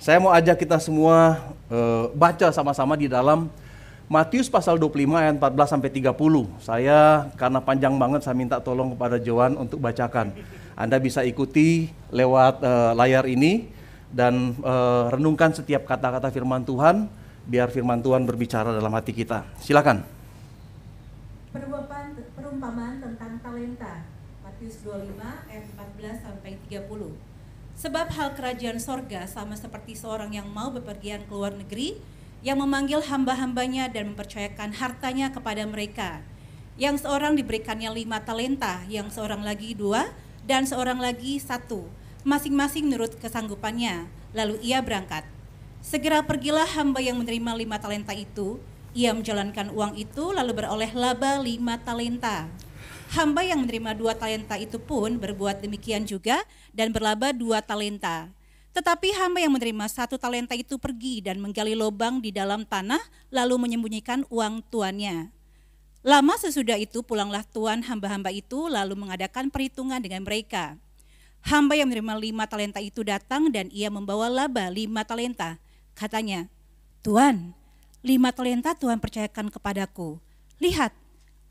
Saya mau ajak kita semua baca sama-sama di dalam Matius pasal 25 ayat 14 sampai 30. Saya karena panjang banget saya minta tolong kepada Joan untuk bacakan. Anda bisa ikuti lewat layar ini dan renungkan setiap kata-kata firman Tuhan biar firman Tuhan berbicara dalam hati kita. Silakan. Perumpamaan tentang talenta. Matius 25 ayat 14 sampai 30. Sebab hal kerajaan sorga sama seperti seorang yang mau bepergian ke luar negeri, yang memanggil hamba-hambanya dan mempercayakan hartanya kepada mereka. Yang seorang diberikannya 5 talenta, yang seorang lagi 2, dan seorang lagi 1, masing-masing menurut kesanggupannya. Lalu ia berangkat. Segera pergilah hamba yang menerima 5 talenta itu. Ia menjalankan uang itu lalu beroleh laba 5 talenta. Hamba yang menerima 2 talenta itu pun berbuat demikian juga dan berlaba 2 talenta. Tetapi hamba yang menerima 1 talenta itu pergi dan menggali lubang di dalam tanah lalu menyembunyikan uang tuannya. Lama sesudah itu pulanglah tuan hamba-hamba itu lalu mengadakan perhitungan dengan mereka. Hamba yang menerima 5 talenta itu datang dan ia membawa laba 5 talenta. Katanya, "Tuan, 5 talenta Tuhan percayakan kepadaku. Lihat,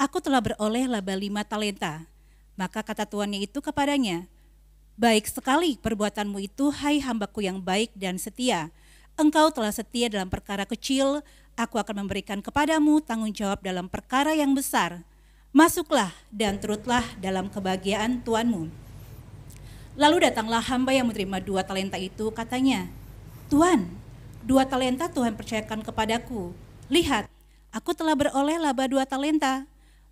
aku telah beroleh laba 5 talenta." Maka kata tuannya itu kepadanya, "Baik sekali perbuatanmu itu, hai hambaku yang baik dan setia. Engkau telah setia dalam perkara kecil, aku akan memberikan kepadamu tanggung jawab dalam perkara yang besar. Masuklah dan turutlah dalam kebahagiaan tuanmu." Lalu datanglah hamba yang menerima 2 talenta itu, katanya, "Tuan, 2 talenta Tuhan percayakan kepadaku. Lihat, aku telah beroleh laba 2 talenta."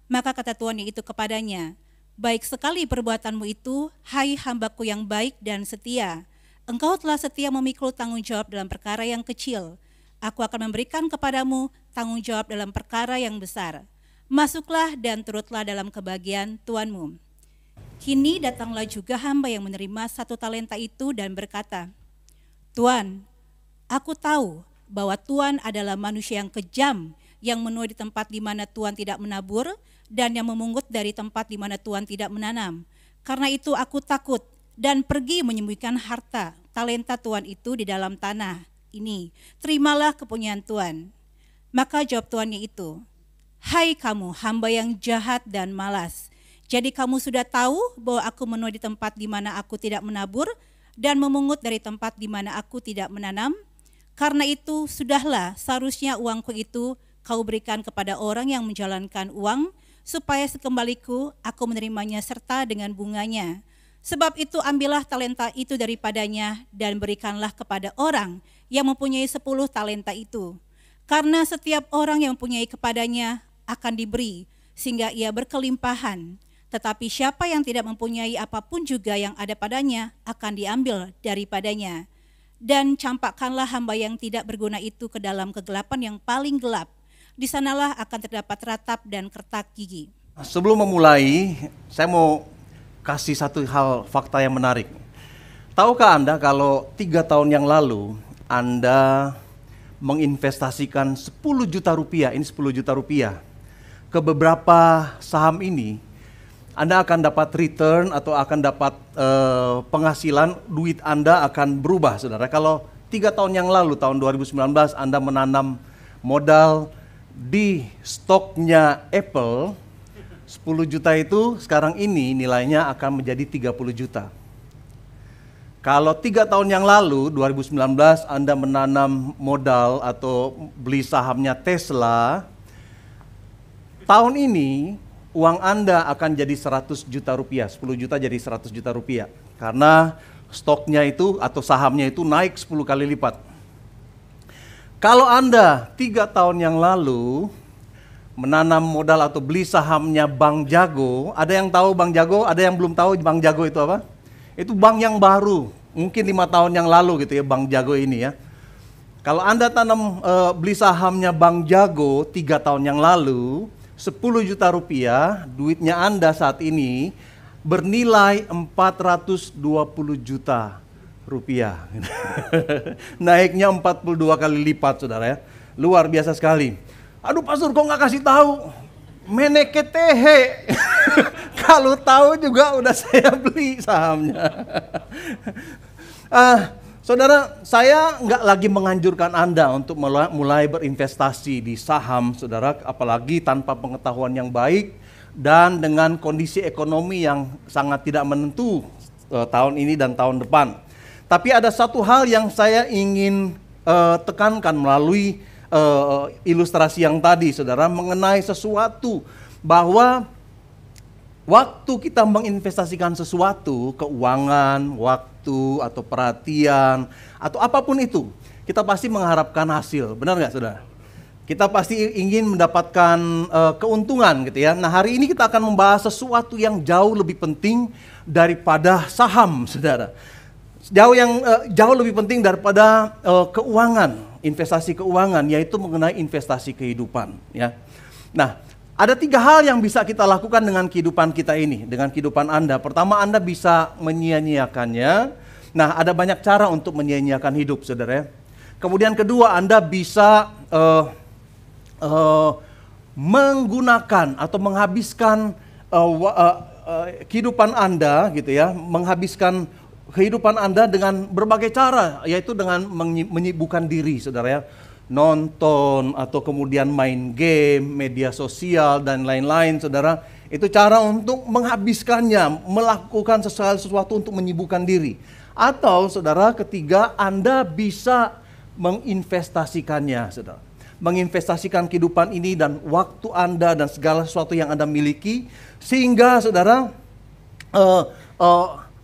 Maka kata tuannya itu kepadanya, "Baik sekali perbuatanmu itu, hai hambaku yang baik dan setia. Engkau telah setia memikul tanggung jawab dalam perkara yang kecil. Aku akan memberikan kepadamu tanggung jawab dalam perkara yang besar. Masuklah dan turutlah dalam kebahagiaan tuanmu." Kini datanglah juga hamba yang menerima 1 talenta itu dan berkata, "Tuan, aku tahu bahwa Tuan adalah manusia yang kejam, yang menuai di tempat di mana Tuan tidak menabur, dan yang memungut dari tempat di mana Tuan tidak menanam. Karena itu aku takut dan pergi menyembunyikan harta talenta Tuan itu di dalam tanah ini. Terimalah kepunyaan Tuan." Maka jawab tuannya itu, "Hai kamu hamba yang jahat dan malas. Jadi kamu sudah tahu bahwa aku menuai di tempat di mana aku tidak menabur dan memungut dari tempat di mana aku tidak menanam. Karena itu sudahlah seharusnya uangku itu kau berikan kepada orang yang menjalankan uang, supaya sekembaliku aku menerimanya serta dengan bunganya. Sebab itu ambillah talenta itu daripadanya dan berikanlah kepada orang yang mempunyai 10 talenta itu. Karena setiap orang yang mempunyai kepadanya akan diberi sehingga ia berkelimpahan. Tetapi siapa yang tidak mempunyai apapun juga yang ada padanya akan diambil daripadanya. Dan campakkanlah hamba yang tidak berguna itu ke dalam kegelapan yang paling gelap. Di sanalah akan terdapat ratap dan kertak gigi." Sebelum memulai, saya mau kasih satu hal fakta yang menarik. Tahukah Anda kalau 3 tahun yang lalu Anda menginvestasikan 10 juta rupiah, ini 10 juta rupiah, ke beberapa saham ini, Anda akan dapat return atau akan dapat penghasilan, duit Anda akan berubah, saudara. Kalau 3 tahun yang lalu, tahun 2019, Anda menanam modal di stoknya Apple, 10 juta itu sekarang ini nilainya akan menjadi 30 juta. Kalau 3 tahun yang lalu, 2019, Anda menanam modal atau beli sahamnya Tesla, tahun ini uang Anda akan jadi 100 juta rupiah, 10 juta jadi 100 juta rupiah. Karena stoknya itu atau sahamnya itu naik 10 kali lipat. Kalau Anda 3 tahun yang lalu menanam modal atau beli sahamnya Bank Jago, ada yang tahu Bank Jago, ada yang belum tahu Bank Jago itu apa? Itu bank yang baru, mungkin 5 tahun yang lalu gitu ya, Bank Jago ini ya. Kalau Anda beli sahamnya Bank Jago 3 tahun yang lalu, 10 juta rupiah, duitnya Anda saat ini bernilai 420 juta rupiah. Naiknya 42 kali lipat, saudara ya. Luar biasa sekali. Aduh pastor, kok nggak kasih tahu? Meneketehe. Kalau tahu juga udah saya beli sahamnya. Saudara, saya nggak lagi menganjurkan Anda untuk mulai berinvestasi di saham, saudara, apalagi tanpa pengetahuan yang baik dan dengan kondisi ekonomi yang sangat tidak menentu tahun ini dan tahun depan. Tapi ada satu hal yang saya ingin tekankan melalui ilustrasi yang tadi, saudara, mengenai sesuatu bahwa waktu kita menginvestasikan sesuatu, keuangan, waktu, atau perhatian, atau apapun itu, kita pasti mengharapkan hasil. Benar nggak, saudara? Kita pasti ingin mendapatkan keuntungan gitu ya. Nah, hari ini kita akan membahas sesuatu yang jauh lebih penting daripada saham, saudara. Jauh lebih penting daripada keuangan, investasi keuangan, yaitu mengenai investasi kehidupan. Ya. Nah, ada 3 hal yang bisa kita lakukan dengan kehidupan kita ini, dengan kehidupan Anda. Pertama, Anda bisa menyia-nyiakannya. Nah, ada banyak cara untuk menyia-nyiakan hidup, saudara. Kemudian kedua, Anda bisa menggunakan atau menghabiskan kehidupan Anda, gitu ya, menghabiskan kehidupan Anda dengan berbagai cara, yaitu dengan menyibukkan diri, saudara ya. Nonton atau kemudian main game, media sosial dan lain-lain, saudara. Itu cara untuk menghabiskannya, melakukan sesuatu untuk menyibukkan diri. Atau saudara, ketiga, Anda bisa menginvestasikannya, saudara. Menginvestasikan kehidupan ini dan waktu Anda dan segala sesuatu yang Anda miliki, sehingga saudara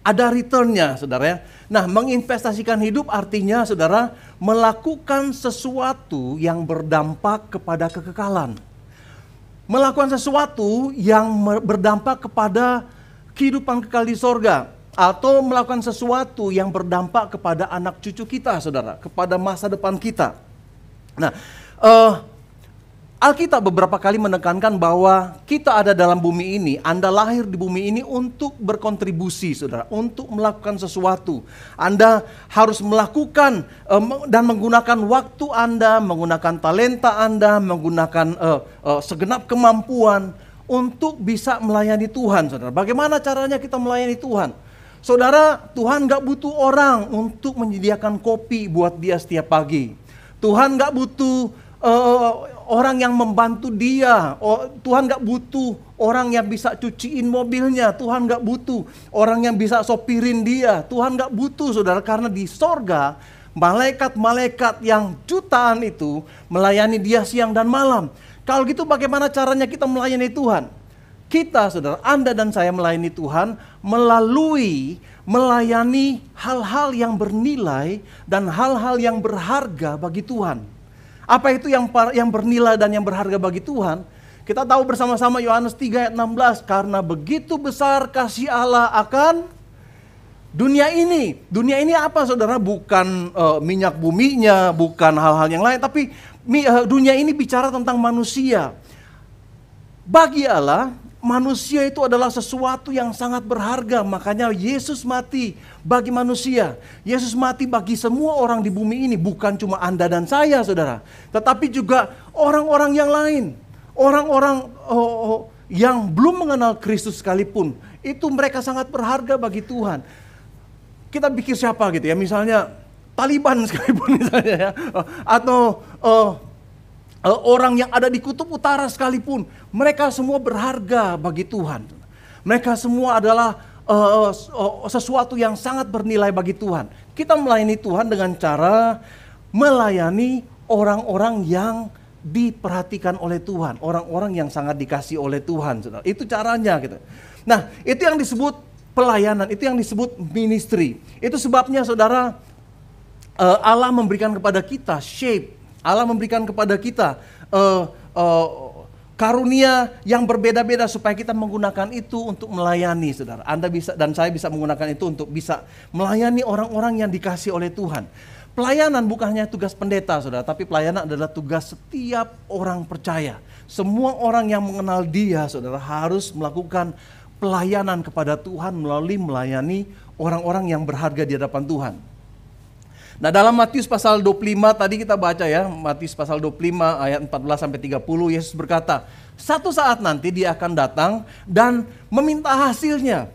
ada returnnya, saudara ya. Nah, menginvestasikan hidup artinya, saudara, melakukan sesuatu yang berdampak kepada kekekalan. Melakukan sesuatu yang berdampak kepada kehidupan kekal di sorga. Atau melakukan sesuatu yang berdampak kepada anak cucu kita, saudara. Kepada masa depan kita. Nah, Alkitab beberapa kali menekankan bahwa kita ada dalam bumi ini, Anda lahir di bumi ini untuk berkontribusi, saudara, untuk melakukan sesuatu. Anda harus melakukan dan menggunakan waktu Anda, menggunakan talenta Anda, menggunakan segenap kemampuan untuk bisa melayani Tuhan, saudara. Bagaimana caranya kita melayani Tuhan? Saudara, Tuhan gak butuh orang untuk menyediakan kopi buat dia setiap pagi. Tuhan gak butuh orang yang membantu dia. Tuhan gak butuh orang yang bisa cuciin mobilnya. Tuhan gak butuh orang yang bisa sopirin dia. Tuhan gak butuh, saudara, karena di sorga malaikat-malaikat yang jutaan itu melayani dia siang dan malam. Kalau gitu bagaimana caranya kita melayani Tuhan? Kita, saudara, Anda dan saya melayani Tuhan melalui melayani hal-hal yang bernilai dan hal-hal yang berharga bagi Tuhan. Apa itu yang bernilai dan yang berharga bagi Tuhan? Kita tahu bersama-sama Yohanes 3 ayat 16. Karena begitu besar kasih Allah akan dunia ini. Dunia ini apa, saudara? Bukan minyak buminya, bukan hal-hal yang lain. Tapi dunia ini bicara tentang manusia. Bagi Allah, manusia itu adalah sesuatu yang sangat berharga. Makanya Yesus mati bagi manusia. Yesus mati bagi semua orang di bumi ini. Bukan cuma Anda dan saya, saudara. Tetapi juga orang-orang yang lain. Orang-orang yang belum mengenal Kristus sekalipun. Itu mereka sangat berharga bagi Tuhan. Kita pikir siapa gitu ya. Misalnya Taliban sekalipun misalnya ya. Atau orang yang ada di kutub utara sekalipun, mereka semua berharga bagi Tuhan. Mereka semua adalah sesuatu yang sangat bernilai bagi Tuhan. Kita melayani Tuhan dengan cara melayani orang-orang yang diperhatikan oleh Tuhan, orang-orang yang sangat dikasih oleh Tuhan, saudara. Itu caranya gitu. Nah, itu yang disebut pelayanan, itu yang disebut ministry. Itu sebabnya, saudara, Allah memberikan kepada kita shape. Allah memberikan kepada kita karunia yang berbeda-beda supaya kita menggunakan itu untuk melayani, saudara. Anda bisa dan saya bisa menggunakan itu untuk bisa melayani orang-orang yang dikasih oleh Tuhan. Pelayanan bukan hanya tugas pendeta, saudara, tapi pelayanan adalah tugas setiap orang percaya. Semua orang yang mengenal Dia, saudara, harus melakukan pelayanan kepada Tuhan melalui melayani orang-orang yang berharga di hadapan Tuhan. Nah, dalam Matius pasal 25 tadi kita baca ya, Matius pasal 25 ayat 14 sampai 30, Yesus berkata, "Satu saat nanti Dia akan datang dan meminta hasilnya.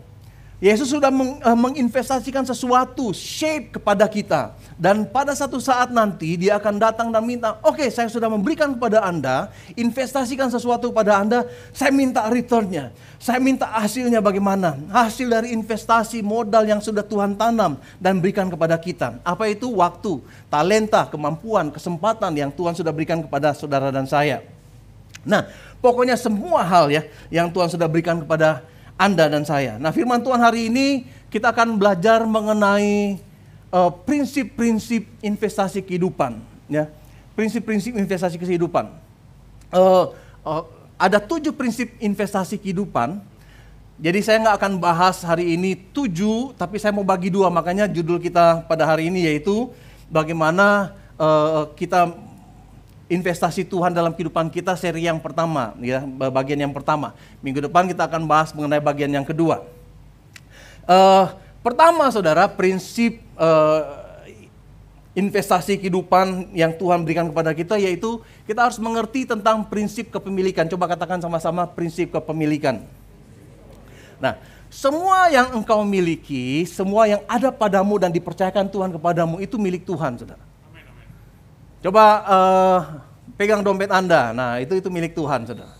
Yesus sudah menginvestasikan sesuatu, shape kepada kita. Dan pada satu saat nanti dia akan datang dan minta, oke, saya sudah memberikan kepada Anda, investasikan sesuatu kepada Anda, saya minta returnnya. Saya minta hasilnya bagaimana. Hasil dari investasi modal yang sudah Tuhan tanam dan berikan kepada kita. Apa itu? Waktu, talenta, kemampuan, kesempatan yang Tuhan sudah berikan kepada saudara dan saya. Nah, pokoknya semua hal ya yang Tuhan sudah berikan kepada Anda dan saya. Nah, firman Tuhan hari ini kita akan belajar mengenai prinsip-prinsip investasi kehidupan. Ya, prinsip-prinsip investasi kehidupan. Ada 7 prinsip investasi kehidupan. Jadi saya nggak akan bahas hari ini 7, tapi saya mau bagi 2. Makanya judul kita pada hari ini yaitu bagaimana kita investasi Tuhan dalam kehidupan kita, seri yang pertama, ya, bagian yang pertama. Minggu depan kita akan bahas mengenai bagian yang kedua. Pertama, saudara, prinsip investasi kehidupan yang Tuhan berikan kepada kita, yaitu kita harus mengerti tentang prinsip kepemilikan. Coba katakan sama-sama, prinsip kepemilikan. Nah, semua yang engkau miliki, semua yang ada padamu dan dipercayakan Tuhan kepadamu, itu milik Tuhan, saudara. Coba pegang dompet Anda, nah itu milik Tuhan, saudara.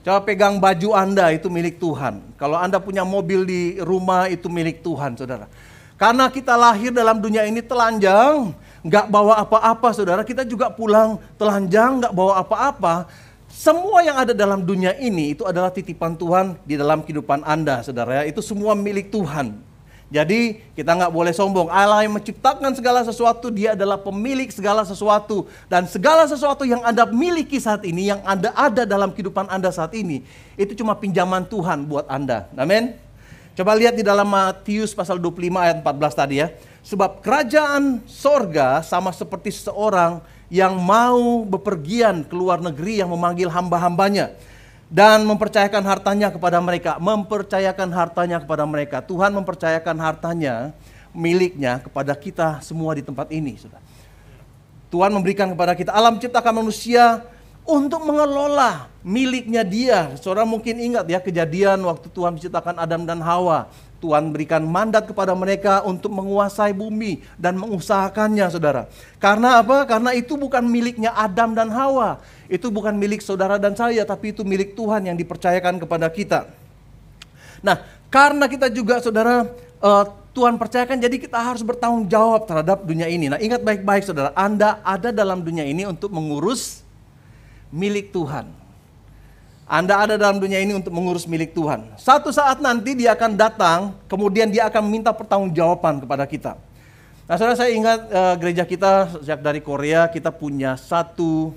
Coba pegang baju Anda, itu milik Tuhan. Kalau Anda punya mobil di rumah, itu milik Tuhan, saudara. Karena kita lahir dalam dunia ini telanjang, nggak bawa apa-apa, saudara. Kita juga pulang telanjang, nggak bawa apa-apa. Semua yang ada dalam dunia ini itu adalah titipan Tuhan di dalam kehidupan Anda, saudara. Itu semua milik Tuhan. Jadi kita nggak boleh sombong. Allah yang menciptakan segala sesuatu, Dia adalah pemilik segala sesuatu. Dan segala sesuatu yang Anda miliki saat ini, yang Anda ada dalam kehidupan Anda saat ini, itu cuma pinjaman Tuhan buat Anda. Amin. Coba lihat di dalam Matius pasal 25 ayat 14 tadi ya. Sebab kerajaan sorga sama seperti seorang yang mau bepergian ke luar negeri yang memanggil hamba-hambanya dan mempercayakan hartanya kepada mereka. Mempercayakan hartanya kepada mereka. Tuhan mempercayakan hartanya, miliknya kepada kita semua di tempat ini, saudara. Tuhan memberikan kepada kita, alam ciptakan manusia untuk mengelola miliknya Dia. Saudara mungkin ingat ya kejadian waktu Tuhan menciptakan Adam dan Hawa. Tuhan berikan mandat kepada mereka untuk menguasai bumi dan mengusahakannya, saudara. Karena apa? Karena itu bukan miliknya Adam dan Hawa. Itu bukan milik saudara dan saya, tapi itu milik Tuhan yang dipercayakan kepada kita. Nah, karena kita juga, saudara, Tuhan percayakan, jadi kita harus bertanggung jawab terhadap dunia ini. Nah, ingat baik-baik, saudara, Anda ada dalam dunia ini untuk mengurus milik Tuhan. Anda ada dalam dunia ini untuk mengurus milik Tuhan. Satu saat nanti Dia akan datang, kemudian Dia akan minta pertanggungjawaban kepada kita. Nah, saudara, saya ingat gereja kita sejak dari Korea, kita punya satu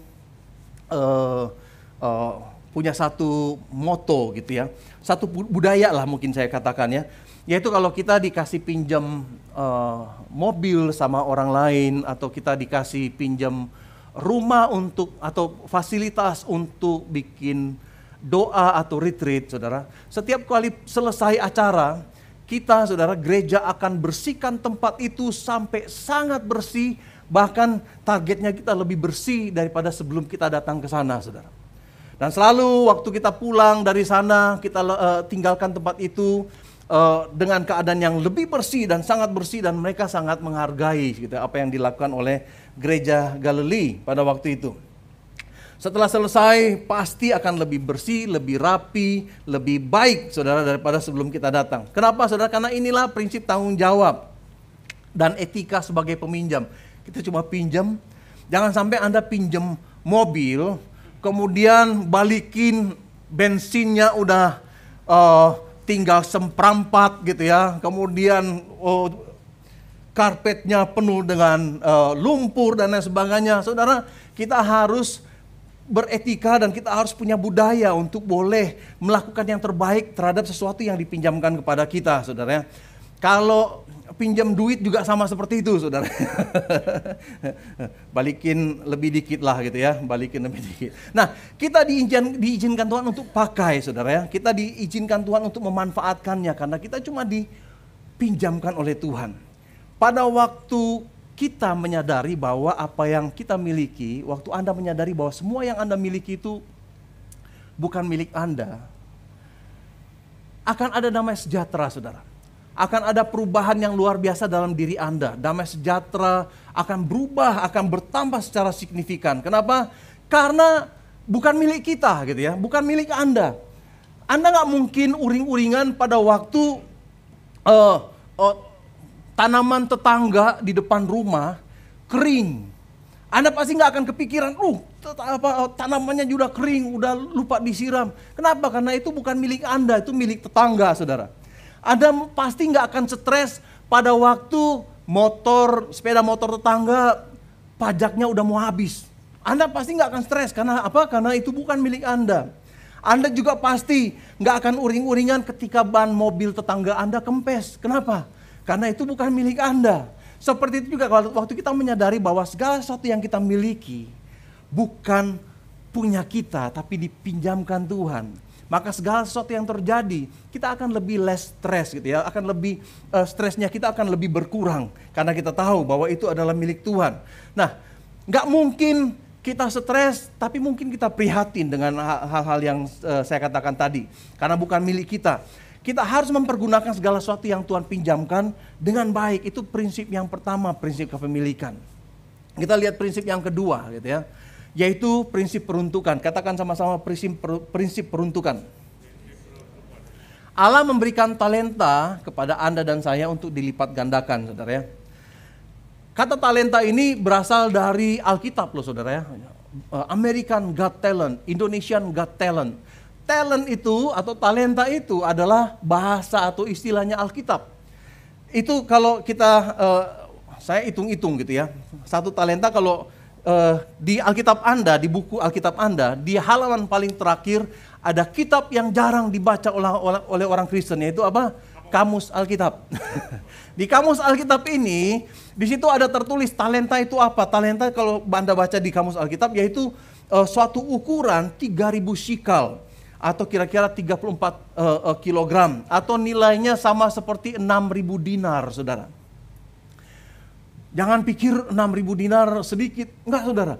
motto gitu ya, satu budaya lah mungkin saya katakan ya, yaitu kalau kita dikasih pinjam mobil sama orang lain, atau kita dikasih pinjam rumah untuk atau fasilitas untuk bikin doa atau retreat, saudara, setiap kali selesai acara kita, saudara, gereja akan bersihkan tempat itu sampai sangat bersih. Bahkan targetnya kita lebih bersih daripada sebelum kita datang ke sana, saudara. Dan selalu waktu kita pulang dari sana, kita tinggalkan tempat itu dengan keadaan yang lebih bersih dan sangat bersih, dan mereka sangat menghargai gitu, apa yang dilakukan oleh gereja Galilea pada waktu itu. Setelah selesai pasti akan lebih bersih, lebih rapi, lebih baik, saudara, daripada sebelum kita datang. Kenapa, saudara? Karena inilah prinsip tanggung jawab dan etika sebagai peminjam. Kita cuma pinjam, jangan sampai Anda pinjam mobil, kemudian balikin bensinnya udah tinggal semperampat gitu ya, kemudian karpetnya penuh dengan lumpur dan lain sebagainya. Saudara, kita harus beretika dan kita harus punya budaya untuk boleh melakukan yang terbaik terhadap sesuatu yang dipinjamkan kepada kita, saudara. Kalau pinjam duit juga sama seperti itu, saudara. Balikin lebih dikit lah gitu ya, balikin lebih dikit. Nah, kita diizinkan Tuhan untuk pakai, saudara ya. Kita diizinkan Tuhan untuk memanfaatkannya karena kita cuma dipinjamkan oleh Tuhan. Pada waktu kita menyadari bahwa apa yang kita miliki, waktu Anda menyadari bahwa semua yang Anda miliki itu bukan milik Anda, akan ada damai sejahtera, saudara. akan ada perubahan yang luar biasa dalam diri Anda. Damai sejahtera akan berubah, akan bertambah secara signifikan. Kenapa? Karena bukan milik kita gitu ya, bukan milik Anda. Anda nggak mungkin uring-uringan pada waktu tanaman tetangga di depan rumah kering. Anda pasti nggak akan kepikiran, tanamannya juga kering, udah lupa disiram. Kenapa? Karena itu bukan milik Anda, itu milik tetangga, saudara. Anda pasti nggak akan stres pada waktu sepeda motor tetangga pajaknya udah mau habis. Anda pasti nggak akan stres, karena apa? Karena itu bukan milik Anda. Anda juga pasti nggak akan uring-uringan ketika ban mobil tetangga Anda kempes. Kenapa? Karena itu bukan milik Anda. Seperti itu juga waktu kita menyadari bahwa segala sesuatu yang kita miliki bukan punya kita, tapi dipinjamkan Tuhan. Maka segala sesuatu yang terjadi, kita akan lebih less stress gitu ya, akan lebih stresnya kita akan lebih berkurang karena kita tahu bahwa itu adalah milik Tuhan. Nah, nggak mungkin kita stres, tapi mungkin kita prihatin dengan hal-hal yang saya katakan tadi, karena bukan milik kita. Kita harus mempergunakan segala sesuatu yang Tuhan pinjamkan dengan baik. Itu prinsip yang pertama, prinsip kepemilikan. Kita lihat prinsip yang kedua gitu ya, yaitu prinsip peruntukan. Katakan sama-sama prinsip peruntukan. Allah memberikan talenta kepada Anda dan saya untuk dilipat gandakan, saudara ya. Kata talenta ini berasal dari Alkitab loh, saudara ya. American Got Talent, Indonesian Got Talent. Talent itu atau talenta itu adalah bahasa atau istilahnya Alkitab. Itu kalau kita, saya hitung-hitung gitu ya. Satu talenta kalau di Alkitab Anda, di buku Alkitab Anda, di halaman paling terakhir ada kitab yang jarang dibaca oleh orang Kristen, yaitu apa? Kamus Alkitab. Di Kamus Alkitab ini, di situ ada tertulis talenta itu apa? Talenta kalau Anda baca di Kamus Alkitab yaitu suatu ukuran 3.000 shikal atau kira-kira 34 kilogram atau nilainya sama seperti 6.000 dinar, saudara. Jangan pikir 6.000 dinar sedikit, enggak saudara.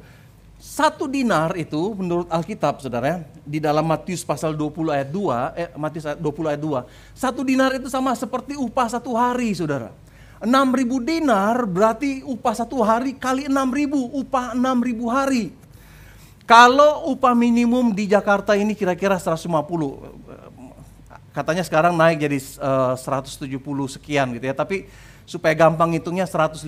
1 dinar itu menurut Alkitab, saudara, di dalam Matius pasal 20 ayat 2, Matius 20 ayat 2, 1 dinar itu sama seperti upah 1 hari, saudara. 6.000 dinar berarti upah 1 hari kali 6.000, upah 6.000 hari. Kalau upah minimum di Jakarta ini kira-kira 150, katanya sekarang naik jadi 170 sekian gitu ya, tapi supaya gampang hitungnya 150.000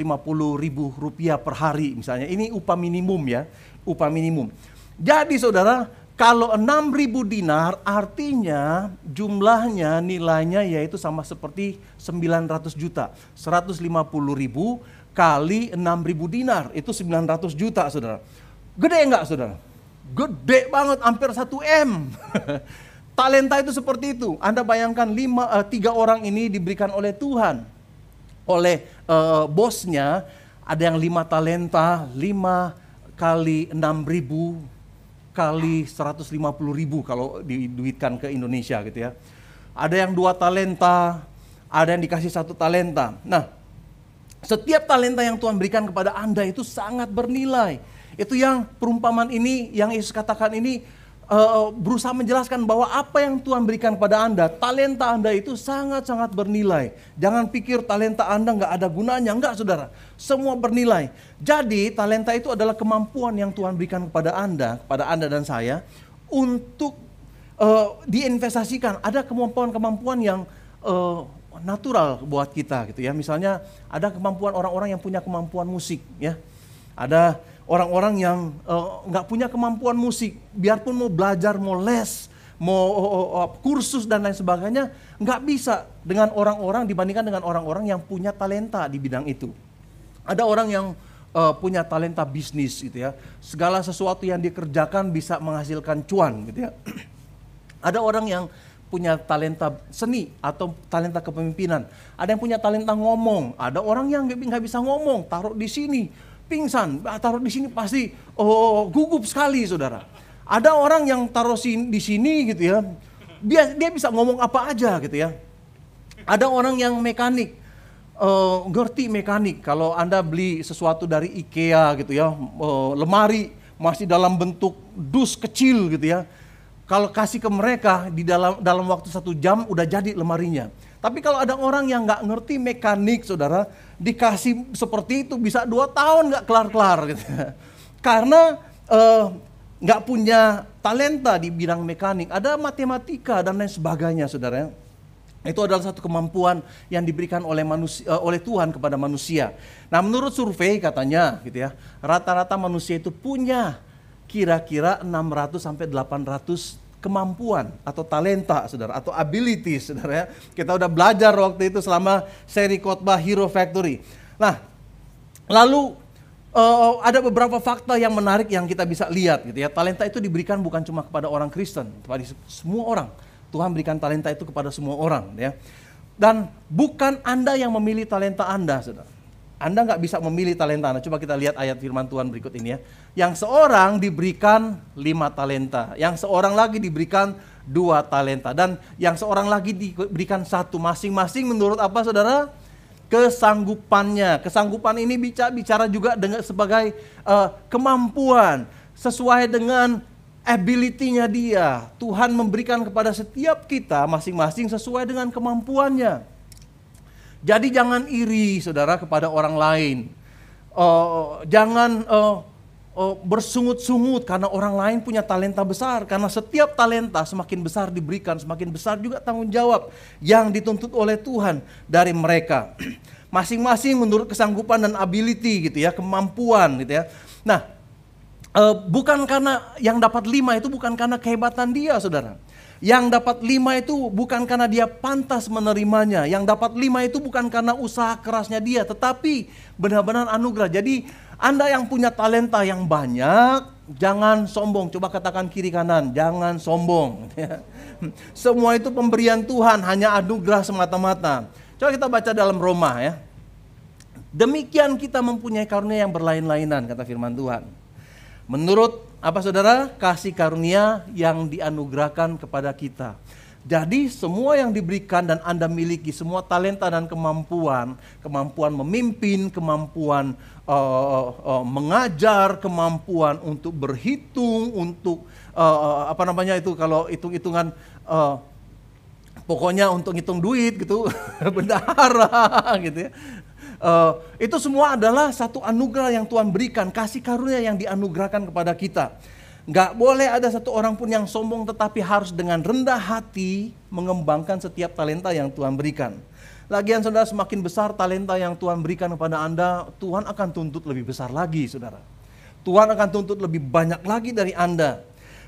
rupiah per hari misalnya. Ini upah minimum ya, upah minimum. Jadi saudara, kalau 6.000 dinar artinya jumlahnya, nilainya yaitu sama seperti 900 juta. 150.000 kali 6.000 dinar, itu 900 juta saudara. Gede enggak saudara? Gede banget, hampir 1 M. Talenta itu seperti itu. Anda bayangkan 3 orang ini diberikan oleh Tuhan. Oleh bosnya, ada yang 5 talenta, 5 kali 6.000 kali 150.000 kalau diduitkan ke Indonesia gitu ya. Ada yang 2 talenta, ada yang dikasih 1 talenta. Nah, setiap talenta yang Tuhan berikan kepada Anda itu sangat bernilai. Itu yang perumpamaan ini, yang Yesus katakan ini berusaha menjelaskan bahwa apa yang Tuhan berikan kepada Anda, talenta Anda itu sangat-sangat bernilai. Jangan pikir talenta Anda nggak ada gunanya, enggak saudara. Semua bernilai. Jadi talenta itu adalah kemampuan yang Tuhan berikan kepada Anda dan saya untuk diinvestasikan. Ada kemampuan-kemampuan yang natural buat kita gitu ya. Misalnya ada kemampuan orang-orang yang punya kemampuan musik ya. Ada orang-orang yang nggak punya kemampuan musik, biarpun mau belajar, mau les, mau kursus dan lain sebagainya, nggak bisa dengan orang-orang dibandingkan dengan orang-orang yang punya talenta di bidang itu. Ada orang yang punya talenta bisnis gitu ya, segala sesuatu yang dikerjakan bisa menghasilkan cuan gitu ya. Ada orang yang punya talenta seni atau talenta kepemimpinan, ada yang punya talenta ngomong, ada orang yang nggak bisa ngomong, taruh di sini pingsan, taruh di sini pasti gugup sekali saudara. Ada orang yang taruh di sini gitu ya, dia bisa ngomong apa aja gitu ya. Ada orang yang mekanik, ngerti mekanik. Kalau Anda beli sesuatu dari IKEA gitu ya, lemari masih dalam bentuk dus kecil gitu ya, kalau kasih ke mereka di dalam waktu 1 jam udah jadi lemarinya. Tapi kalau ada orang yang nggak ngerti mekanik, saudara, dikasih seperti itu bisa 2 tahun nggak kelar-kelar gitu. Karena nggak punya talenta di bidang mekanik, ada matematika dan lain sebagainya, saudara. Itu adalah satu kemampuan yang diberikan oleh oleh Tuhan kepada manusia. Nah, menurut survei katanya gitu ya, rata-rata manusia itu punya kira-kira 600 sampai 800 kemampuan atau talenta, saudara, atau ability, saudara ya. Kita udah belajar waktu itu selama seri khotbah Hero Factory. Nah, lalu ada beberapa fakta yang menarik yang kita bisa lihat gitu ya. Talenta itu diberikan bukan cuma kepada orang Kristen, kepada semua orang. Tuhan berikan talenta itu kepada semua orang ya. Dan bukan Anda yang memilih talenta Anda, saudara. Anda nggak bisa memilih talenta Anda. Coba kita lihat ayat firman Tuhan berikut ini ya. Yang seorang diberikan 5 talenta, yang seorang lagi diberikan 2 talenta, dan yang seorang lagi diberikan 1. Masing-masing menurut apa, saudara? Kesanggupannya. Kesanggupan ini bicara juga dengan sebagai kemampuan sesuai dengan ability-nya dia. Tuhan memberikan kepada setiap kita masing-masing sesuai dengan kemampuannya. Jadi jangan iri, saudara, kepada orang lain. Jangan bersungut-sungut karena orang lain punya talenta besar. Karena setiap talenta semakin besar diberikan, semakin besar juga tanggung jawab yang dituntut oleh Tuhan dari mereka. Masing-masing menurut kesanggupan dan ability gitu ya, kemampuan gitu ya. Nah, bukan karena yang dapat 5 itu bukan karena kehebatan dia, saudara. Yang dapat 5 itu bukan karena dia pantas menerimanya. Yang dapat 5 itu bukan karena usaha kerasnya dia, tetapi benar-benar anugerah. Jadi Anda yang punya talenta yang banyak, jangan sombong. Coba katakan kiri kanan, jangan sombong. Semua itu pemberian Tuhan, hanya anugerah semata-mata. Coba kita baca dalam Roma ya. Demikian kita mempunyai karunia yang berlain-lainan, kata firman Tuhan. Menurut apa, saudara? Kasih karunia yang dianugerahkan kepada kita. Jadi semua yang diberikan dan Anda miliki, semua talenta dan kemampuan memimpin, kemampuan mengajar, kemampuan untuk berhitung, untuk kalau hitung-hitungan, pokoknya untuk ngitung duit gitu, bendahara gitu ya. Itu semua adalah satu anugerah yang Tuhan berikan, kasih karunia yang dianugerahkan kepada kita. Gak boleh ada satu orang pun yang sombong, tetapi harus dengan rendah hati mengembangkan setiap talenta yang Tuhan berikan. Lagian saudara, semakin besar talenta yang Tuhan berikan kepada Anda, Tuhan akan tuntut lebih besar lagi, saudara. Tuhan akan tuntut lebih banyak lagi dari Anda.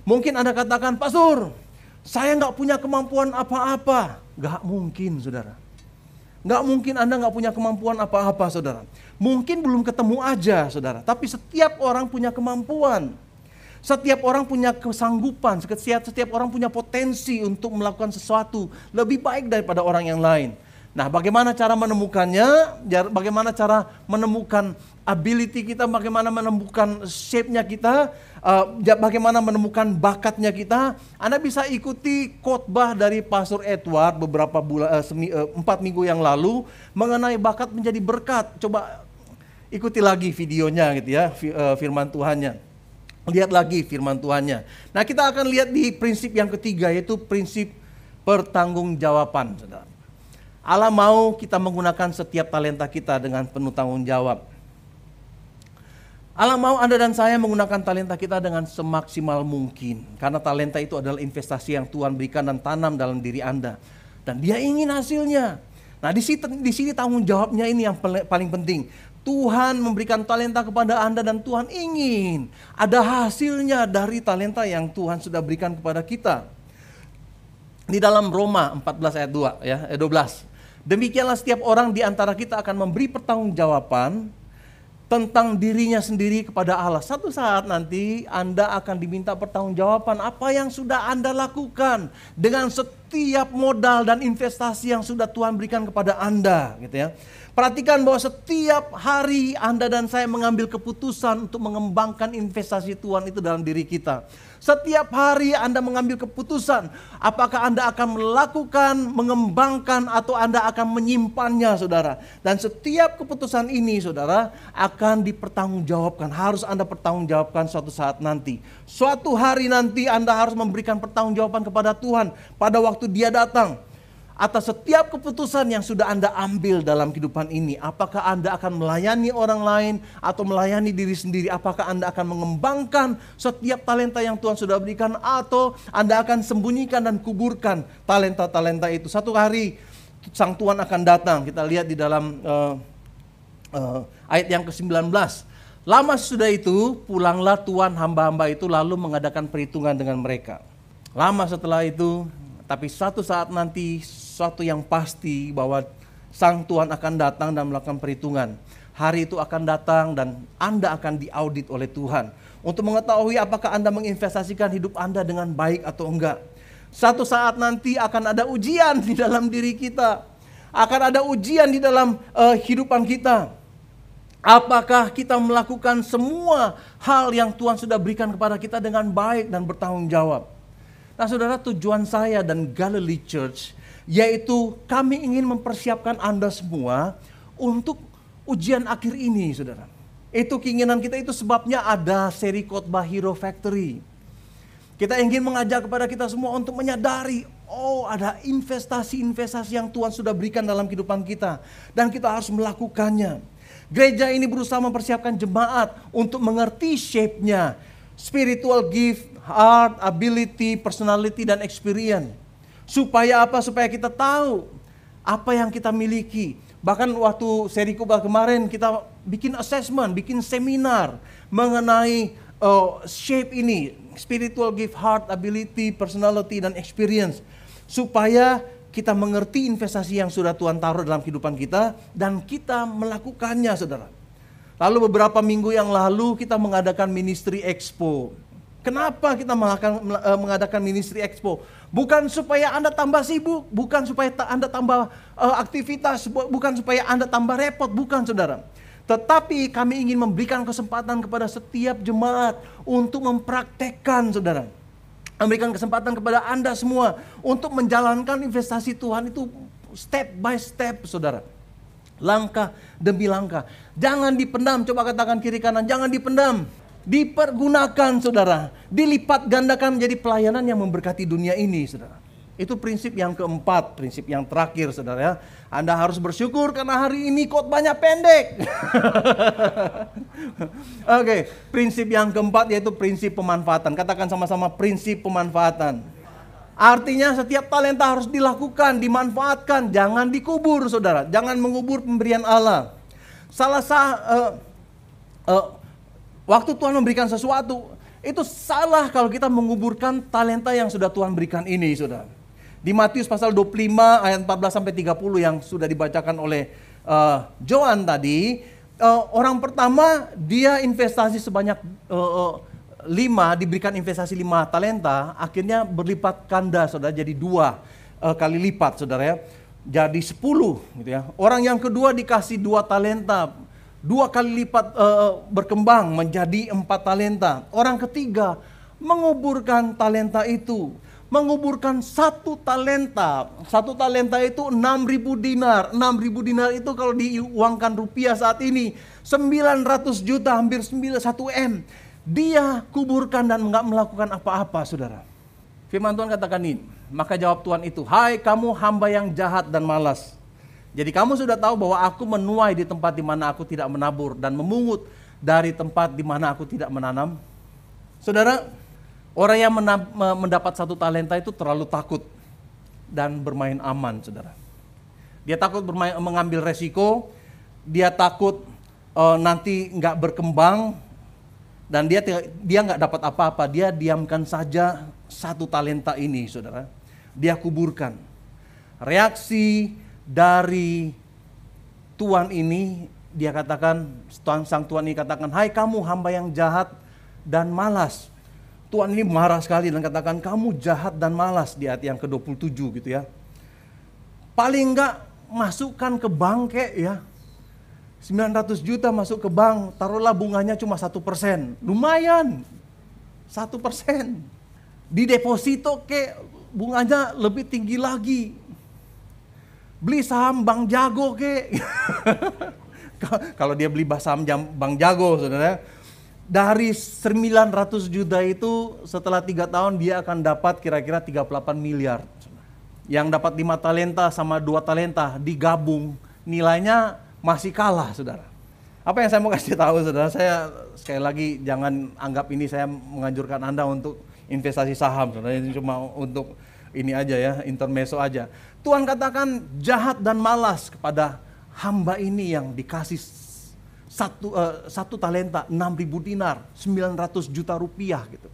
Mungkin Anda katakan, Pastor, saya gak punya kemampuan apa-apa. Gak mungkin, saudara. Nggak mungkin Anda nggak punya kemampuan apa-apa, saudara. Mungkin belum ketemu aja, saudara. Tapi setiap orang punya kemampuan. Setiap orang punya kesanggupan. Setiap orang punya potensi untuk melakukan sesuatu lebih baik daripada orang yang lain. Nah, bagaimana cara menemukannya? Bagaimana cara menemukan ability kita? Bagaimana menemukan shape-nya kita? Bagaimana menemukan bakatnya kita? Anda bisa ikuti khotbah dari Pastor Edward beberapa 4 minggu yang lalu mengenai bakat menjadi berkat. Coba ikuti lagi videonya gitu ya, firman Tuhannya. Lihat lagi firman Tuhannya. Nah, kita akan lihat di prinsip yang ketiga, yaitu prinsip pertanggungjawaban, saudara. Allah mau kita menggunakan setiap talenta kita dengan penuh tanggung jawab. Allah mau Anda dan saya menggunakan talenta kita dengan semaksimal mungkin. Karena talenta itu adalah investasi yang Tuhan berikan dan tanam dalam diri Anda. Dan Dia ingin hasilnya. Nah, di sini tanggung jawabnya ini yang paling penting. Tuhan memberikan talenta kepada Anda dan Tuhan ingin ada hasilnya dari talenta yang Tuhan sudah berikan kepada kita. Di dalam Roma 14 ayat 2 ya, 12. Demikianlah setiap orang di antara kita akan memberi pertanggungjawaban tentang dirinya sendiri kepada Allah. Satu saat nanti Anda akan diminta pertanggungjawaban apa yang sudah Anda lakukan dengan setiap modal dan investasi yang sudah Tuhan berikan kepada Anda, gitu ya. Perhatikan bahwa setiap hari Anda dan saya mengambil keputusan untuk mengembangkan investasi Tuhan itu dalam diri kita. Setiap hari Anda mengambil keputusan apakah Anda akan melakukan, mengembangkan, atau Anda akan menyimpannya, saudara. Dan setiap keputusan ini, saudara, akan dipertanggungjawabkan. Harus Anda pertanggungjawabkan suatu saat nanti. Suatu hari nanti Anda harus memberikan pertanggungjawaban kepada Tuhan pada waktu Dia datang. atas setiap keputusan yang sudah Anda ambil dalam kehidupan ini. Apakah Anda akan melayani orang lain atau melayani diri sendiri? Apakah Anda akan mengembangkan setiap talenta yang Tuhan sudah berikan, atau Anda akan sembunyikan dan kuburkan talenta-talenta itu? Satu hari Sang Tuhan akan datang. Kita lihat di dalam ayat yang ke-19. Lama sesudah itu, pulanglah Tuhan hamba-hamba itu lalu mengadakan perhitungan dengan mereka. Lama setelah itu, tapi satu saat nanti, suatu yang pasti bahwa Sang Tuhan akan datang dan melakukan perhitungan. Hari itu akan datang dan Anda akan diaudit oleh Tuhan untuk mengetahui apakah Anda menginvestasikan hidup Anda dengan baik atau enggak. Satu saat nanti akan ada ujian di dalam diri kita. Akan ada ujian di dalam kehidupan kita. Apakah kita melakukan semua hal yang Tuhan sudah berikan kepada kita dengan baik dan bertanggung jawab? Nah saudara, tujuan saya dan Galilee Church yaitu kami ingin mempersiapkan Anda semua untuk ujian akhir ini, saudara. Itu keinginan kita, itu sebabnya ada seri khotbah Hero Factory. Kita ingin mengajak kepada kita semua untuk menyadari, oh ada investasi-investasi yang Tuhan sudah berikan dalam kehidupan kita. Dan kita harus melakukannya. Gereja ini berusaha mempersiapkan jemaat untuk mengerti shape-nya. Spiritual gift, heart, ability, personality, dan experience. Supaya apa? Supaya kita tahu apa yang kita miliki. Bahkan waktu seri khotbah kemarin kita bikin assessment, bikin seminar mengenai shape ini. Spiritual gift, heart, ability, personality, dan experience. Supaya kita mengerti investasi yang sudah Tuhan taruh dalam kehidupan kita dan kita melakukannya, saudara. Lalu beberapa minggu yang lalu kita mengadakan Ministry Expo. Kenapa kita mengadakan Ministry Expo? Bukan supaya Anda tambah sibuk, bukan supaya Anda tambah aktivitas, bukan supaya Anda tambah repot, bukan saudara. Tetapi kami ingin memberikan kesempatan kepada setiap jemaat untuk mempraktekkan, saudara. Memberikan kesempatan kepada Anda semua untuk menjalankan investasi Tuhan itu step by step, saudara. Langkah demi langkah. Jangan dipendam, coba katakan kiri kanan, jangan dipendam. Dipergunakan, saudara. Dilipat gandakan menjadi pelayanan yang memberkati dunia ini, saudara. Itu prinsip yang keempat, prinsip yang terakhir, saudara ya. Anda harus bersyukur karena hari ini khotbahnya pendek. Oke, prinsip yang keempat yaitu prinsip pemanfaatan. Katakan sama-sama, prinsip pemanfaatan. Artinya setiap talenta harus dilakukan, dimanfaatkan, jangan dikubur, saudara. Jangan mengubur pemberian Allah. Waktu Tuhan memberikan sesuatu, itu salah kalau kita menguburkan talenta yang sudah Tuhan berikan ini, saudara. Di Matius pasal 25 ayat 14-30 yang sudah dibacakan oleh Joan tadi, orang pertama dia investasi sebanyak 5, diberikan investasi 5 talenta, akhirnya berlipat ganda, saudara, jadi 2 kali lipat, saudara ya. Jadi 10 gitu ya. Orang yang kedua dikasih 2 talenta, 2 kali lipat berkembang menjadi 4 talenta. Orang ketiga menguburkan talenta itu. Menguburkan 1 talenta. 1 talenta itu 6.000 dinar. 6.000 dinar itu kalau diuangkan rupiah saat ini 900 juta, hampir 1 M. Dia kuburkan dan enggak melakukan apa-apa, saudara. Firman Tuhan katakan ini. Maka jawab Tuhan itu, hai kamu hamba yang jahat dan malas. Jadi kamu sudah tahu bahwa aku menuai di tempat di mana aku tidak menabur dan memungut dari tempat di mana aku tidak menanam. Saudara, orang yang mendapat 1 talenta itu terlalu takut dan bermain aman, saudara. Dia takut mengambil resiko, dia takut nanti nggak berkembang dan dia nggak dapat apa-apa. Dia diamkan saja 1 talenta ini, saudara. Dia kuburkan. Reaksi dari Tuhan ini, dia katakan, sang Tuhan ini katakan, hai kamu hamba yang jahat dan malas. Tuhan ini marah sekali dan katakan, kamu jahat dan malas, di ayat yang ke-27 gitu ya. Paling enggak masukkan ke bank kek ya. 900 juta masuk ke bank, taruhlah bunganya cuma 1%. Lumayan, 1%. Di deposito kek bunganya lebih tinggi lagi. Beli saham Bank Jago kek. Kalau dia beli saham Bank Jago, saudara, dari 900 juta itu setelah 3 tahun dia akan dapat kira-kira 38 miliar. yang dapat 5 talenta sama 2 talenta digabung, nilainya masih kalah, saudara. Apa yang saya mau kasih tahu, saudara? Saya sekali lagi jangan anggap ini saya menganjurkan Anda untuk investasi saham, saudara. Ini cuma untuk ini aja ya, intermezzo aja. Tuhan katakan jahat dan malas kepada hamba ini yang dikasih satu talenta, 6.000 dinar, 900 juta rupiah gitu.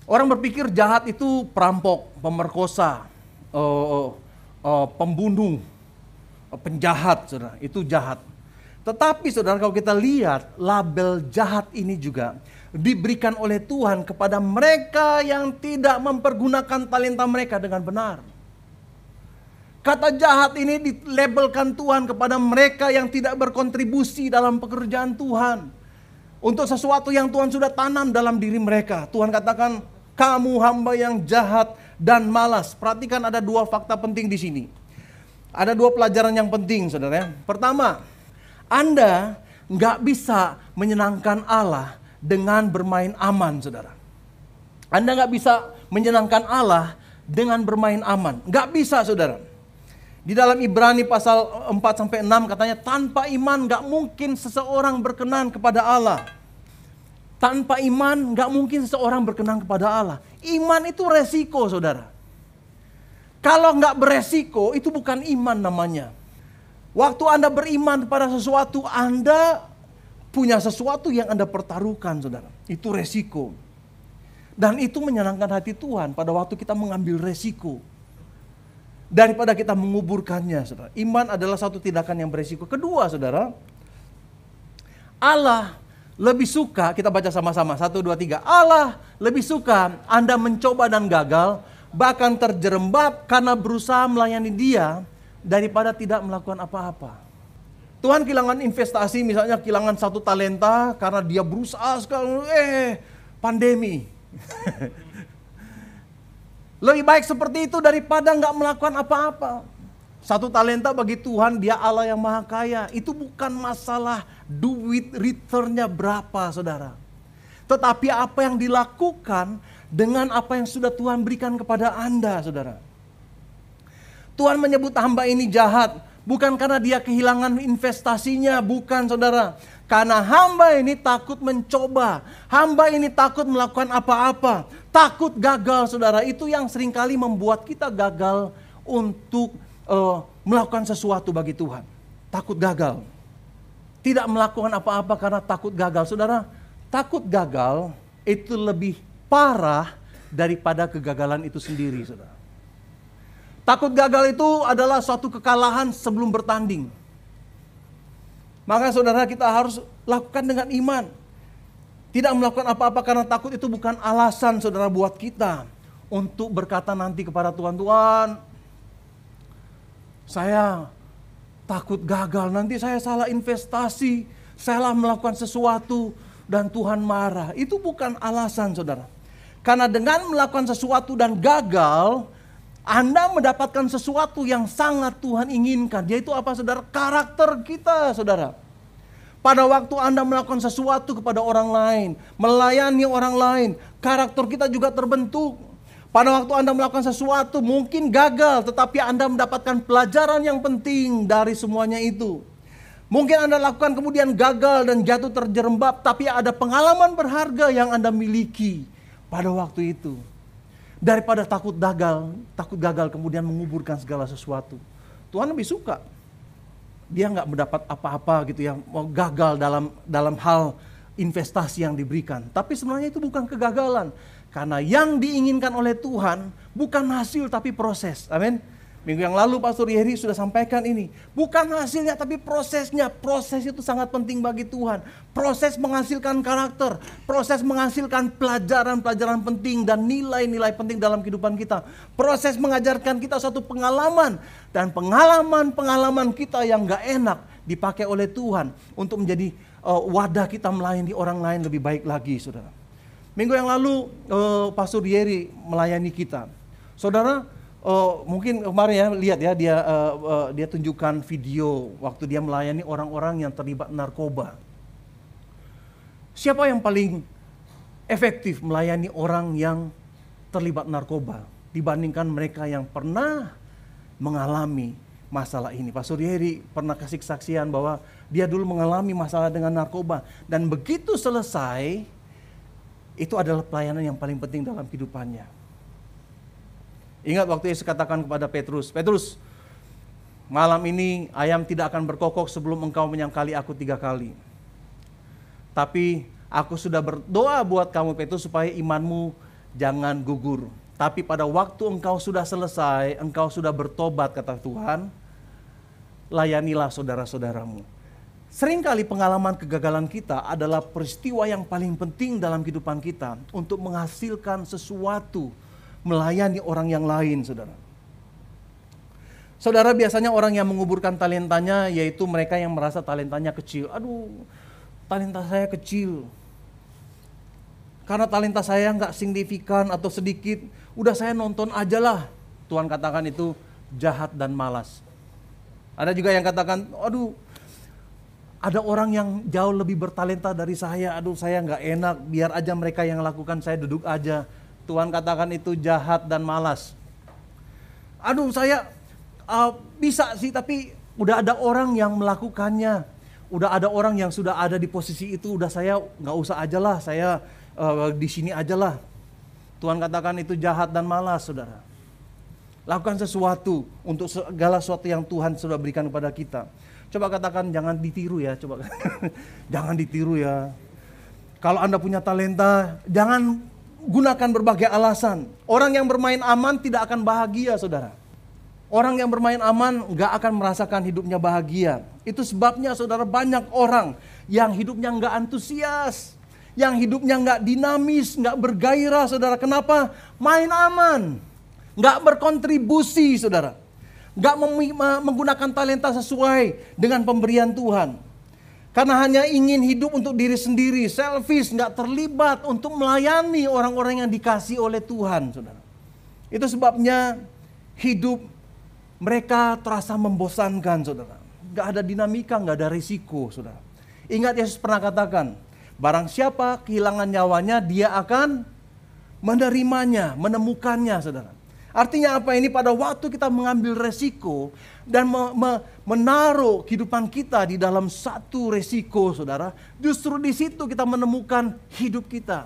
Orang berpikir jahat itu perampok, pemerkosa, pembunuh, penjahat, saudara. Itu jahat. Tetapi saudara, kalau kita lihat label jahat ini juga diberikan oleh Tuhan kepada mereka yang tidak mempergunakan talenta mereka dengan benar. Kata jahat ini dilabelkan Tuhan kepada mereka yang tidak berkontribusi dalam pekerjaan Tuhan. Untuk sesuatu yang Tuhan sudah tanam dalam diri mereka. Tuhan katakan, kamu hamba yang jahat dan malas. Perhatikan ada 2 fakta penting di sini. Ada 2 pelajaran yang penting, saudara. Pertama, Anda nggak bisa menyenangkan Allah dengan bermain aman, saudara. Anda nggak bisa menyenangkan Allah dengan bermain aman. Nggak bisa, saudara. Di dalam Ibrani pasal 4-6 katanya, tanpa iman nggak mungkin seseorang berkenan kepada Allah. Tanpa iman nggak mungkin seseorang berkenan kepada Allah. Iman itu resiko, saudara. Kalau nggak beresiko, itu bukan iman namanya. Waktu Anda beriman kepada sesuatu, Anda punya sesuatu yang Anda pertaruhkan, saudara. Itu resiko. Dan itu menyenangkan hati Tuhan pada waktu kita mengambil resiko. Daripada kita menguburkannya, saudara. Iman adalah satu tindakan yang beresiko. Kedua, saudara, Allah lebih suka, kita baca sama-sama, 1, 2, 3. Allah lebih suka Anda mencoba dan gagal, bahkan terjerembab karena berusaha melayani Dia, daripada tidak melakukan apa-apa. Tuhan kehilangan investasi, misalnya kehilangan 1 talenta karena dia berusaha sekali, pandemi. Lebih baik seperti itu daripada nggak melakukan apa-apa. 1 talenta bagi Tuhan, Dia Allah yang maha kaya. Itu bukan masalah duit returnnya berapa, saudara. Tetapi apa yang dilakukan dengan apa yang sudah Tuhan berikan kepada Anda, saudara. Tuhan menyebut hamba ini jahat, bukan karena dia kehilangan investasinya, bukan, saudara. Karena hamba ini takut mencoba, hamba ini takut melakukan apa-apa, takut gagal, saudara. Itu yang seringkali membuat kita gagal untuk melakukan sesuatu bagi Tuhan. Takut gagal. Tidak melakukan apa-apa karena takut gagal, saudara. Takut gagal itu lebih parah daripada kegagalan itu sendiri, saudara. Takut gagal itu adalah suatu kekalahan sebelum bertanding. Maka saudara, kita harus lakukan dengan iman. Tidak melakukan apa-apa karena takut itu bukan alasan, saudara, buat kita untuk berkata nanti kepada Tuhan, Tuhan, saya takut gagal, nanti saya salah investasi, salah melakukan sesuatu dan Tuhan marah. Itu bukan alasan, saudara. Karena dengan melakukan sesuatu dan gagal, Anda mendapatkan sesuatu yang sangat Tuhan inginkan. Yaitu apa, saudara? Karakter kita, saudara. Pada waktu Anda melakukan sesuatu kepada orang lain, melayani orang lain, karakter kita juga terbentuk. Pada waktu Anda melakukan sesuatu mungkin gagal, tetapi Anda mendapatkan pelajaran yang penting dari semuanya itu. Mungkin Anda lakukan kemudian gagal dan jatuh terjerembab, tapi ada pengalaman berharga yang Anda miliki pada waktu itu. Daripada takut gagal kemudian menguburkan segala sesuatu. Tuhan lebih suka. Dia nggak mendapat apa-apa gitu yang gagal dalam hal investasi yang diberikan. Tapi sebenarnya itu bukan kegagalan. Karena yang diinginkan oleh Tuhan bukan hasil tapi proses. Amin. Minggu yang lalu Pastor Yeri sudah sampaikan ini. Bukan hasilnya tapi prosesnya. Proses itu sangat penting bagi Tuhan. Proses menghasilkan karakter. Proses menghasilkan pelajaran-pelajaran penting dan nilai-nilai penting dalam kehidupan kita. Proses mengajarkan kita suatu pengalaman. Dan pengalaman-pengalaman kita yang gak enak dipakai oleh Tuhan. Untuk menjadi wadah kita melayani orang lain lebih baik lagi, saudara. Minggu yang lalu Pastor Yeri melayani kita. Saudara, mungkin kemarin ya lihat ya dia tunjukkan video waktu dia melayani orang-orang yang terlibat narkoba. Siapa yang paling efektif melayani orang yang terlibat narkoba dibandingkan mereka yang pernah mengalami masalah ini. Pak Suryadi pernah kasih kesaksian bahwa dia dulu mengalami masalah dengan narkoba. Dan begitu selesai, itu adalah pelayanan yang paling penting dalam kehidupannya. Ingat waktu Yesus katakan kepada Petrus, Petrus, malam ini ayam tidak akan berkokok sebelum engkau menyangkali aku 3 kali. Tapi aku sudah berdoa buat kamu Petrus supaya imanmu jangan gugur. Tapi pada waktu engkau sudah selesai, engkau sudah bertobat kata Tuhan, layanilah saudara-saudaramu. Seringkali pengalaman kegagalan kita adalah peristiwa yang paling penting dalam kehidupan kita untuk menghasilkan sesuatu, melayani orang yang lain, saudara. Saudara, biasanya orang yang menguburkan talentanya yaitu mereka yang merasa talentanya kecil. Aduh, talenta saya kecil. Karena talenta saya nggak signifikan atau sedikit, udah saya nonton aja lah. Tuhan katakan itu jahat dan malas. Ada juga yang katakan, aduh, ada orang yang jauh lebih bertalenta dari saya, aduh saya nggak enak, biar aja mereka yang lakukan, saya duduk aja. Tuhan katakan itu jahat dan malas. Aduh saya bisa sih, tapi udah ada orang yang melakukannya. Udah ada orang yang sudah ada di posisi itu, udah saya nggak usah aja lah, saya di sini aja lah. Tuhan katakan itu jahat dan malas, saudara. Lakukan sesuatu untuk segala sesuatu yang Tuhan sudah berikan kepada kita. Coba katakan jangan ditiru ya, coba jangan ditiru ya. Kalau Anda punya talenta, jangan gunakan berbagai alasan. Orang yang bermain aman tidak akan bahagia, saudara. Orang yang bermain aman gak akan merasakan hidupnya bahagia. Itu sebabnya saudara, banyak orang yang hidupnya gak antusias, yang hidupnya gak dinamis, gak bergairah, saudara. Kenapa? Main aman, gak berkontribusi, saudara. Gak menggunakan talenta sesuai dengan pemberian Tuhan. Karena hanya ingin hidup untuk diri sendiri, selfish, gak terlibat untuk melayani orang-orang yang dikasih oleh Tuhan, saudara. Itu sebabnya hidup mereka terasa membosankan, saudara. Gak ada dinamika, gak ada risiko, saudara. Ingat Yesus pernah katakan, barang siapa kehilangan nyawanya, dia akan menerimanya, menemukannya, saudara. Artinya apa ini? Pada waktu kita mengambil resiko dan menaruh kehidupan kita di dalam satu resiko, saudara, justru di situ kita menemukan hidup kita.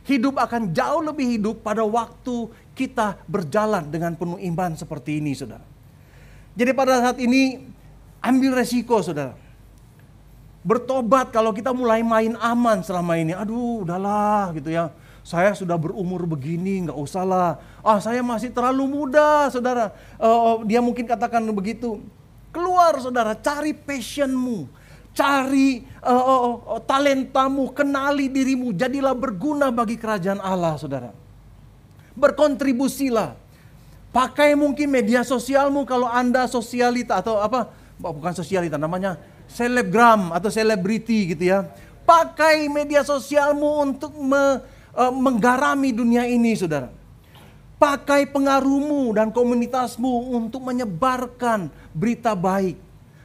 Hidup akan jauh lebih hidup pada waktu kita berjalan dengan penuh iman seperti ini, saudara. Jadi pada saat ini ambil resiko, saudara. Bertobat kalau kita mulai main aman selama ini. Aduh udahlah gitu ya. Saya sudah berumur begini, nggak usah lah. Saya masih terlalu muda, saudara. Dia mungkin katakan begitu. Keluar, saudara, cari passionmu. Cari talentamu, kenali dirimu. Jadilah berguna bagi kerajaan Allah, saudara. Berkontribusilah. Pakai mungkin media sosialmu kalau Anda sosialita atau apa, bukan sosialita, namanya selebgram atau selebriti gitu ya. Pakai media sosialmu untuk menggarami dunia ini, saudara. Pakai pengaruhmu dan komunitasmu untuk menyebarkan berita baik.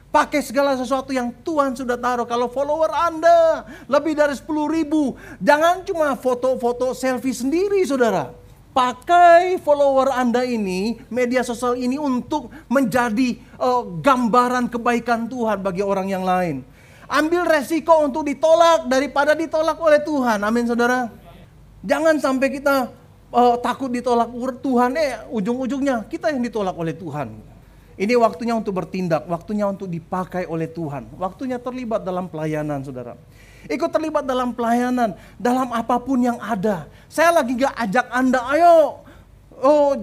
Pakai segala sesuatu yang Tuhan sudah taruh. Kalau follower Anda lebih dari 10.000, jangan cuma foto-foto selfie sendiri, saudara. Pakai follower Anda ini, media sosial ini untuk menjadi gambaran kebaikan Tuhan bagi orang yang lain. Ambil resiko untuk ditolak daripada ditolak oleh Tuhan. Amin, saudara. Jangan sampai kita takut ditolak Tuhan, ujung-ujungnya kita yang ditolak oleh Tuhan. Ini waktunya untuk bertindak, waktunya untuk dipakai oleh Tuhan. Waktunya terlibat dalam pelayanan, saudara. Ikut terlibat dalam pelayanan, dalam apapun yang ada. Saya lagi gak ajak Anda, ayo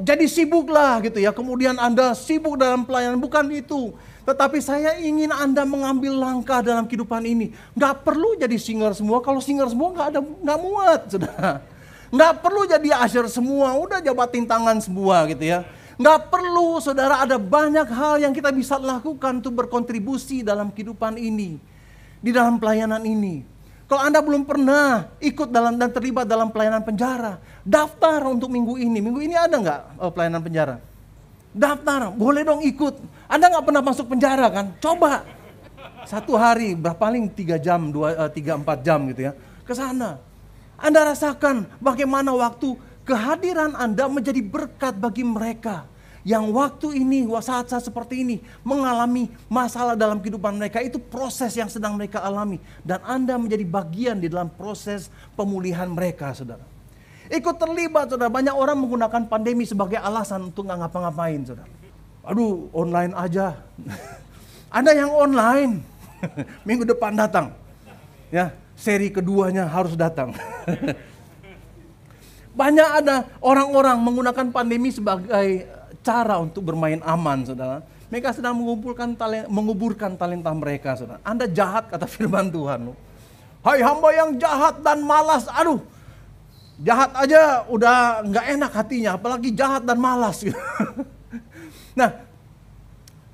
jadi sibuklah gitu ya. Kemudian Anda sibuk dalam pelayanan, bukan itu. Tetapi saya ingin Anda mengambil langkah dalam kehidupan ini. Gak perlu jadi singer semua, kalau singer semua gak muat, saudara. Gak perlu jadi usher semua, udah jabatin tangan semua gitu ya. Gak perlu, saudara, ada banyak hal yang kita bisa lakukan untuk berkontribusi dalam kehidupan ini. Di dalam pelayanan ini. Kalau Anda belum pernah ikut dalam dan terlibat dalam pelayanan penjara, daftar untuk minggu ini. Minggu ini ada nggak pelayanan penjara? Daftar, boleh dong ikut. Anda nggak pernah masuk penjara kan? Coba. Satu hari, paling 3 jam, 3-4 jam gitu ya. Ke sana. Anda rasakan bagaimana waktu kehadiran Anda menjadi berkat bagi mereka yang waktu ini, saat-saat seperti ini, mengalami masalah dalam kehidupan mereka. Itu proses yang sedang mereka alami. Dan Anda menjadi bagian di dalam proses pemulihan mereka, saudara. Ikut terlibat, saudara. Banyak orang menggunakan pandemi sebagai alasan untuk nggak ngapa-ngapain, saudara. Aduh, online aja. Ada yang online. Minggu depan datang. Ya, seri keduanya harus datang. Banyak ada orang-orang menggunakan pandemi sebagai cara untuk bermain aman, saudara. Mereka sedang menguburkan talenta mereka, saudara. Anda jahat, kata firman Tuhan. Hai hamba yang jahat dan malas. Aduh, jahat aja udah nggak enak hatinya, apalagi jahat dan malas. Nah,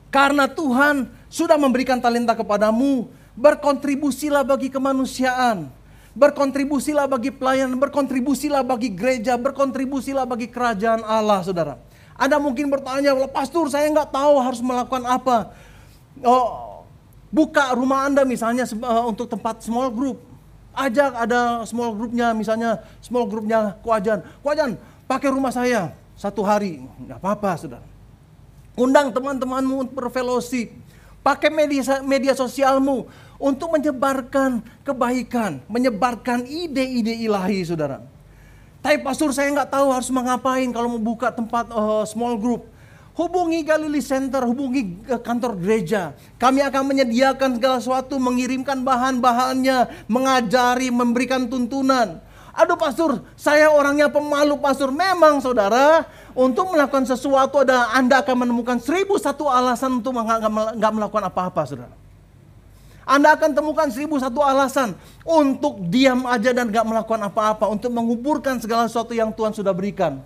karena Tuhan sudah memberikan talenta kepadamu, berkontribusilah bagi kemanusiaan. Berkontribusilah bagi pelayanan, berkontribusilah bagi gereja, berkontribusilah bagi kerajaan Allah, saudara. Anda mungkin bertanya, pastor saya nggak tahu harus melakukan apa. Buka rumah Anda misalnya untuk tempat small group. Ajak ada small groupnya, misalnya small groupnya Koajan. Koajan, pakai rumah saya 1 hari, nggak apa-apa, saudara. Undang teman-temanmu untuk berfellowship. Pakai media sosialmu untuk menyebarkan kebaikan, menyebarkan ide-ide ilahi, saudara. Tapi pastor saya nggak tahu harus mengapain kalau mau buka tempat small group. Hubungi Galilee Center, hubungi kantor gereja. Kami akan menyediakan segala sesuatu, mengirimkan bahan-bahannya, mengajari, memberikan tuntunan. Aduh pastor, saya orangnya pemalu pastor. Memang saudara, untuk melakukan sesuatu Anda akan menemukan 1001 alasan untuk nggak melakukan apa-apa, saudara. Anda akan temukan 1001 alasan untuk diam aja dan gak melakukan apa-apa, untuk menguburkan segala sesuatu yang Tuhan sudah berikan.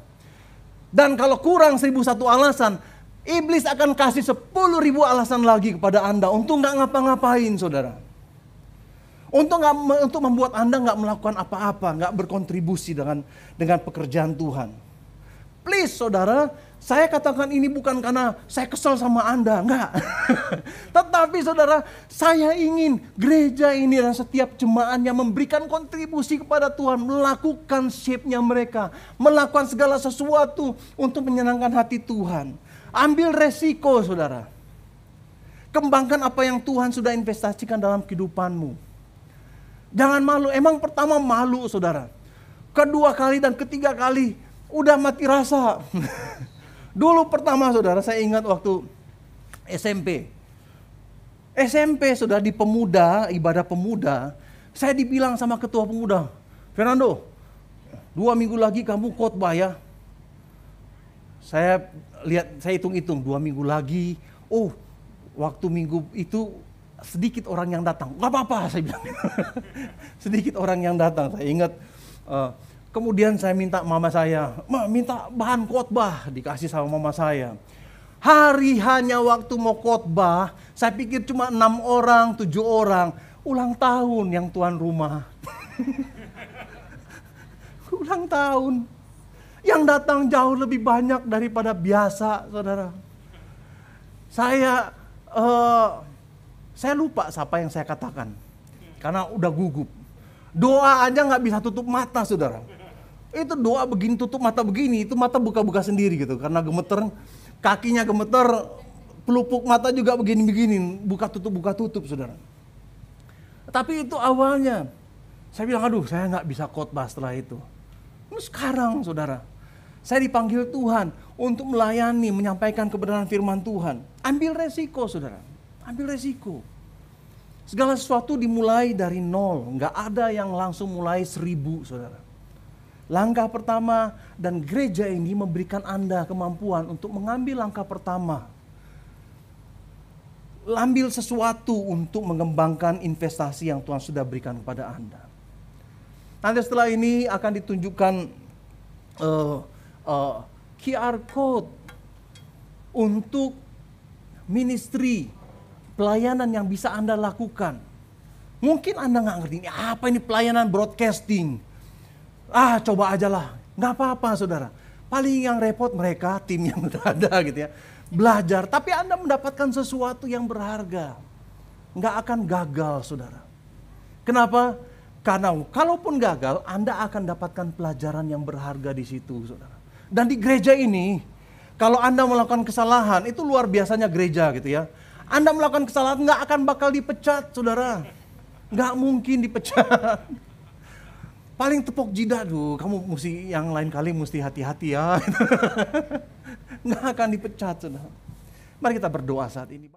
Dan kalau kurang 1001 alasan, iblis akan kasih 10.000 alasan lagi kepada Anda untuk gak ngapa-ngapain, saudara. Untuk membuat Anda gak melakukan apa-apa, gak berkontribusi dengan pekerjaan Tuhan. Please saudara, saya katakan ini bukan karena saya kesal sama Anda, enggak. Tetapi saudara, saya ingin gereja ini dan setiap jemaatnya memberikan kontribusi kepada Tuhan, melakukan shape-nya mereka, melakukan segala sesuatu untuk menyenangkan hati Tuhan. Ambil resiko saudara. Kembangkan apa yang Tuhan sudah investasikan dalam kehidupanmu. Jangan malu, emang pertama malu saudara. Kedua kali dan ketiga kali udah mati rasa. Dulu pertama saudara, saya ingat waktu SMP sudah di pemuda, ibadah pemuda, saya dibilang sama ketua pemuda, Fernando, 2 minggu lagi kamu khotbah ya. Saya hitung-hitung 2 minggu lagi. Oh, waktu minggu itu sedikit orang yang datang. Gak apa-apa saya bilang. Sedikit orang yang datang. Saya ingat kemudian saya minta mama saya, minta bahan khotbah, dikasih sama mama saya. Hari hanya waktu mau khotbah, saya pikir cuma 6 orang, 7 orang, ulang tahun yang tuan rumah. Ulang tahun. Yang datang jauh lebih banyak daripada biasa, saudara. Saya lupa siapa yang saya katakan, karena udah gugup. Doa aja nggak bisa tutup mata, saudara. Itu doa begini, tutup mata begini, itu mata buka-buka sendiri gitu. Karena gemeter, kakinya gemeter, pelupuk mata juga begini-begini, buka tutup, saudara. Tapi itu awalnya. Saya bilang, aduh saya nggak bisa khotbah setelah itu. Terus sekarang saudara, saya dipanggil Tuhan untuk melayani, menyampaikan kebenaran firman Tuhan. Ambil resiko saudara, ambil resiko. Segala sesuatu dimulai dari nol, nggak ada yang langsung mulai 1000 saudara. Langkah pertama, dan gereja ini memberikan Anda kemampuan untuk mengambil langkah pertama. Ambil sesuatu untuk mengembangkan investasi yang Tuhan sudah berikan kepada Anda. Nanti setelah ini akan ditunjukkan QR code untuk ministry, pelayanan yang bisa Anda lakukan. Mungkin Anda nggak ngerti, ini apa ini pelayanan broadcasting. Coba aja lah, nggak apa-apa saudara. Paling yang repot mereka, tim yang udah ada gitu ya. Belajar, tapi Anda mendapatkan sesuatu yang berharga. Nggak akan gagal saudara. Kenapa? Karena kalaupun gagal, Anda akan dapatkan pelajaran yang berharga di situ saudara. Dan di gereja ini, Kalau Anda melakukan kesalahan, itu luar biasanya gereja gitu ya. Anda melakukan kesalahan nggak akan bakal dipecat, saudara. Nggak mungkin dipecat. Paling tepuk jidat, kamu mesti yang lain kali mesti hati-hati ya. Nggak akan dipecat, saudara. Mari kita berdoa saat ini.